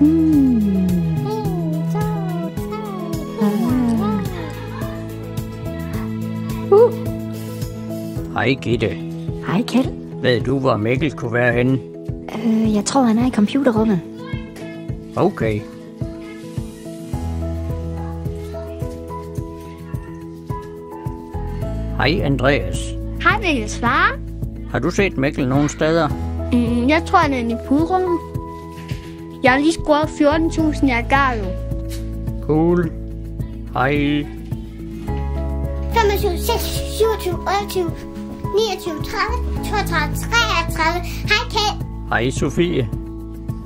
Hej Gitte. Hej Kjeld. Ved du, hvor Mikkel kunne være henne? Jeg tror, han er i computerrummet. Okay. Hej Andreas. Hej Mikkels far. Har du set Mikkel nogen steder? Jeg tror, han er inde i puderummet. Jeg har lige scoret 14.000 i Agario. Cool. Hej. 25, 26, 27, 28, 29, 30, 32, 33. Hej Kjeld. Hej Sofie.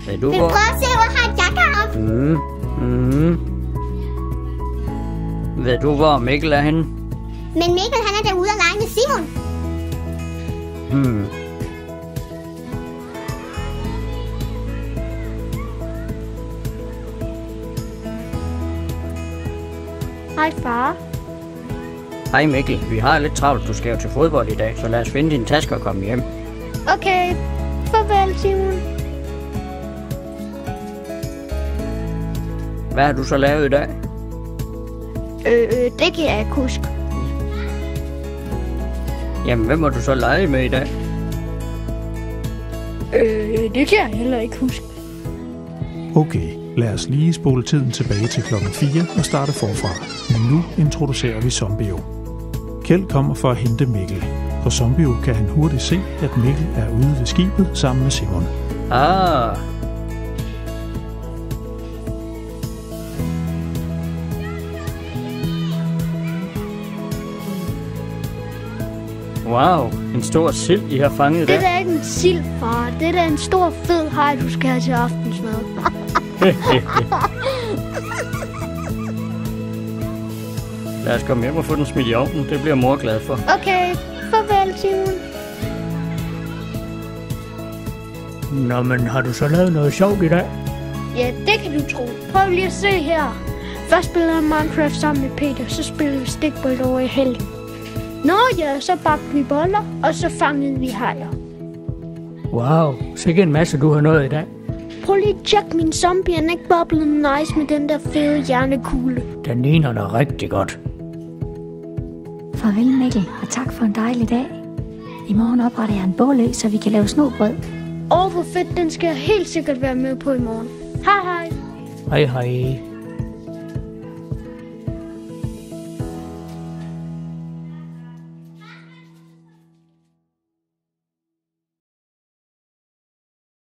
Ved du Vil du hvor? prøve at se, hvor har jeg op? Ved du, hvor Mikkel er henne? Men Mikkel, han er derude og lege med Simon. Hej far. Hej Mikkel. Vi har lidt travlt. Du skal jo til fodbold i dag, så lad os finde dine tasker og komme hjem. Okay. Farvel, Simon. Hvad har du så lavet i dag? Det kan jeg ikke huske. Jamen, hvem må du så lege med i dag? Det kan jeg heller ikke huske. Okay, lad os lige spole tiden tilbage til klokken 4 og starte forfra. Men nu introducerer vi Zombio. Kjeld kommer for at hente Mikkel. På Zombio kan han hurtigt se, at Mikkel er ude ved skibet sammen med Simon. Ah. Wow, en stor sild, I har fanget Det der. er ikke en sild, far. Det er da en stor fed haj, du skal have til aftensmad. Lad os komme hjem og få den smidt i ovnen. Det bliver mor glad for. Okay, farvel, Simon. Nå, men har du så lavet noget sjovt i dag? Ja, det kan du tro. Prøv lige at se her. Først spiller jeg Minecraft sammen med Peter, så spiller vi stikbold over i helgen. Nå ja, så bagte vi boller, og så fangede vi hajer. Wow, sikke en masse du har nået i dag. Prøv lige at tjekke min zombie, han er ikke boblet nice med den der fede hjernekugle. Den ligner dig rigtig godt. Farvel Mikkel, og tak for en dejlig dag. I morgen opretter jeg en bålø, så vi kan lave snobrød. Hvor fedt, den skal jeg helt sikkert være med på i morgen. Hej hej. Hej hej.